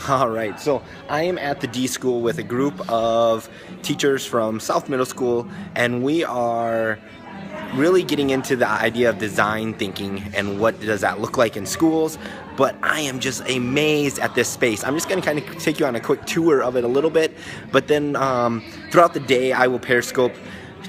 All right, so I am at the D.School with a group of teachers from South Middle School, and we are really getting into the idea of design thinking and what does that look like in schools. But I am just amazed at this space. I'm just going to kind of take you on a quick tour of it a little bit, but then throughout the day I will Periscope,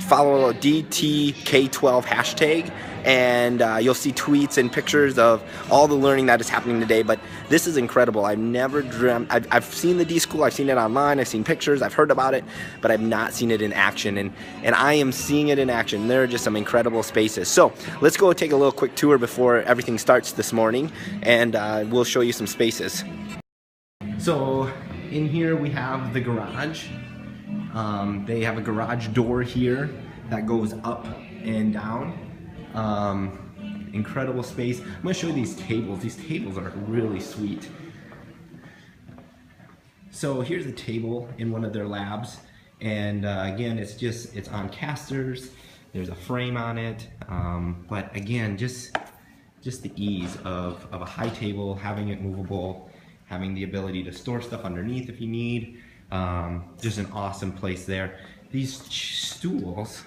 follow DTK12 hashtag, and you'll see tweets and pictures of all the learning that is happening today. But this is incredible. I've never dreamt, I've seen the D.School, I've seen it online, I've seen pictures, I've heard about it, but I've not seen it in action, and I am seeing it in action. There are just some incredible spaces. So let's go take a little quick tour before everything starts this morning, and we'll show you some spaces. So in here we have the garage. They have a garage door here that goes up and down. Incredible space. I'm going to show you these tables. These tables are really sweet. So here's a table in one of their labs, and again, it's on casters. There's a frame on it, but again, just the ease of a high table, having it movable, having the ability to store stuff underneath if you need. Just an awesome place there. These stools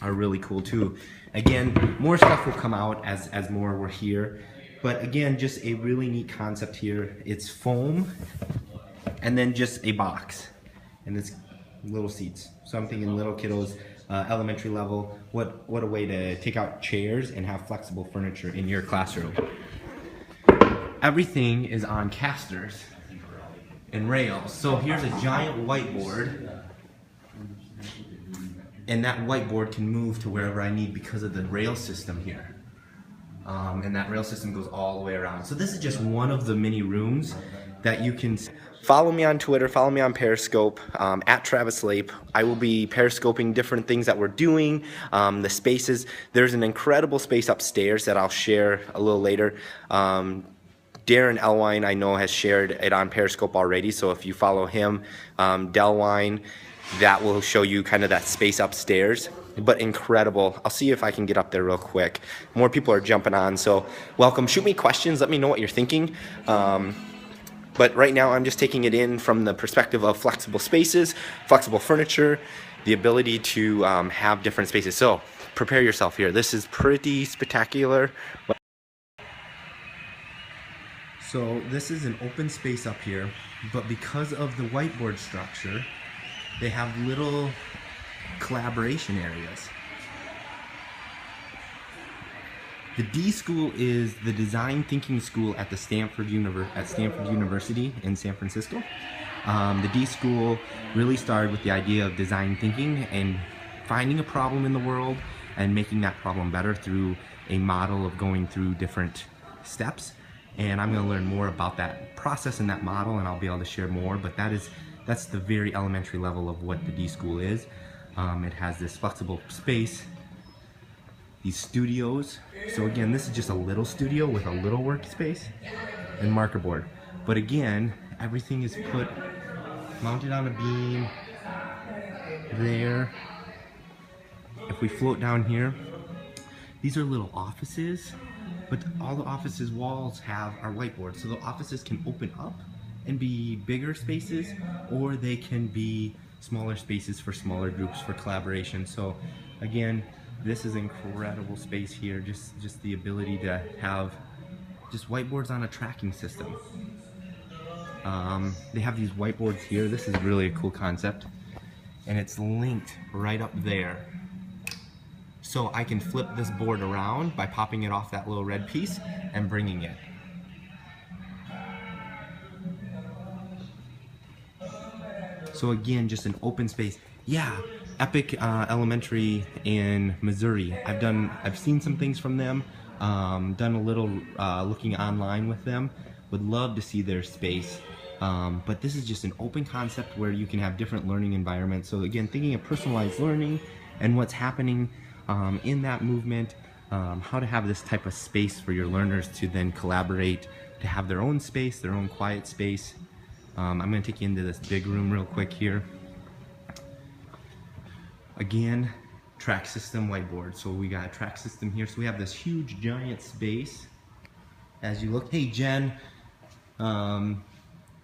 are really cool too. Again, more stuff will come out as more we're here, but again, just a really neat concept here. It's foam and then just a box, and it's little seats. So I'm thinking little kiddos, elementary level, what a way to take out chairs and have flexible furniture in your classroom. Everything is on casters and rails. So here's a giant whiteboard, and that whiteboard can move to wherever I need because of the rail system here. And that rail system goes all the way around. So this is just one of the many rooms that you can follow me on Twitter, follow me on Periscope, at Travis Lape. I will be Periscoping different things that we're doing, the spaces. There's an incredible space upstairs that I'll share a little later. Darren Elwine, I know, has shared it on Periscope already, so if you follow him, Delwine, that will show you kind of that space upstairs. But incredible. I'll see if I can get up there real quick. More people are jumping on, so welcome. Shoot me questions, let me know what you're thinking. But right now I'm just taking it in from the perspective of flexible spaces, flexible furniture, the ability to have different spaces. So prepare yourself here. This is pretty spectacular. So this is an open space up here, but because of the whiteboard structure, they have little collaboration areas. The D.School is the design thinking school at the Stanford University in San Francisco. The D.School really started with the idea of design thinking and finding a problem in the world and making that problem better through a model of going through different steps. And I'm going to learn more about that process and that model, and I'll be able to share more, but that's the very elementary level of what the D.School is. It has this flexible space, these studios. So again, this is just a little studio with a little workspace and marker board. But again, everything is mounted on a beam there. If we float down here, these are little offices, but all the offices' walls are whiteboards. So the offices can open up and be bigger spaces, or they can be smaller spaces for smaller groups for collaboration. So again, this is incredible space here, just the ability to have just whiteboards on a tracking system. They have these whiteboards here. This is really a cool concept, and it's linked right up there. So I can flip this board around by popping it off that little red piece and bringing it. So again, just an open space. Yeah, Epic Elementary in Missouri. I've seen some things from them, done a little looking online with them. Would love to see their space. But this is just an open concept where you can have different learning environments. So again, thinking of personalized learning and what's happening in that movement, how to have this type of space for your learners to then collaborate, to have their own space, their own quiet space. I'm going to take you into this big room real quick here. Again, track system whiteboard. So we got a track system here. So we have this huge giant space as you look. Hey, Jen,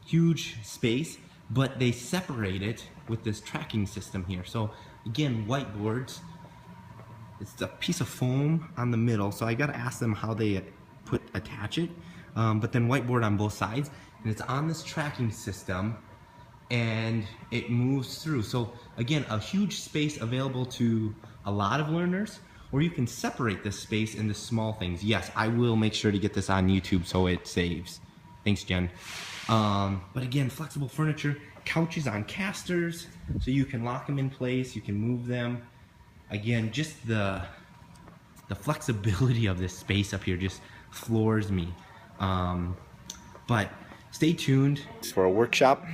huge space, but they separate it with this tracking system here. So again, whiteboards, it's a piece of foam on the middle, so I gotta ask them how they attach it, but then whiteboard on both sides, and it's on this tracking system, and it moves through. So again, a huge space available to a lot of learners, or you can separate this space into small things. Yes, I will make sure to get this on YouTube so it saves. Thanks, Jen. But again, flexible furniture, couches on casters, so you can lock them in place, you can move them. Again, just the flexibility of this space up here just floors me. But stay tuned for a workshop.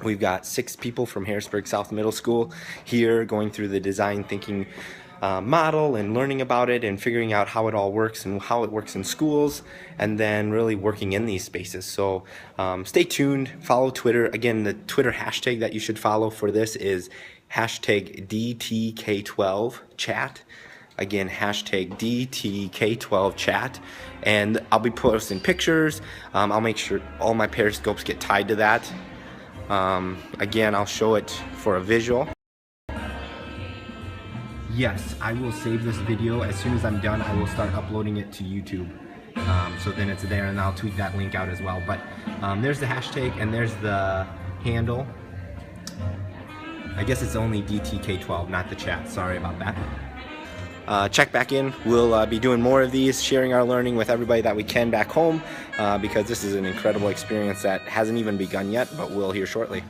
We've got 6 people from Harrisburg South Middle School here going through the design thinking model and learning about it and figuring out how it all works and how it works in schools, and then really working in these spaces. So stay tuned, follow Twitter. Again, the Twitter hashtag that you should follow for this is hashtag DTK12chat. Again, hashtag DTK12chat, and I'll be posting pictures. I'll make sure all my periscopes get tied to that. Again, I'll show it for a visual. Yes, I will save this video. As soon as I'm done, I will start uploading it to YouTube. So then it's there, and I'll tweet that link out as well. But there's the hashtag, and there's the handle. I guess it's only DTK12, not the chat. Sorry about that. Check back in. We'll be doing more of these, sharing our learning with everybody that we can back home, because this is an incredible experience that hasn't even begun yet, but we'll hear shortly.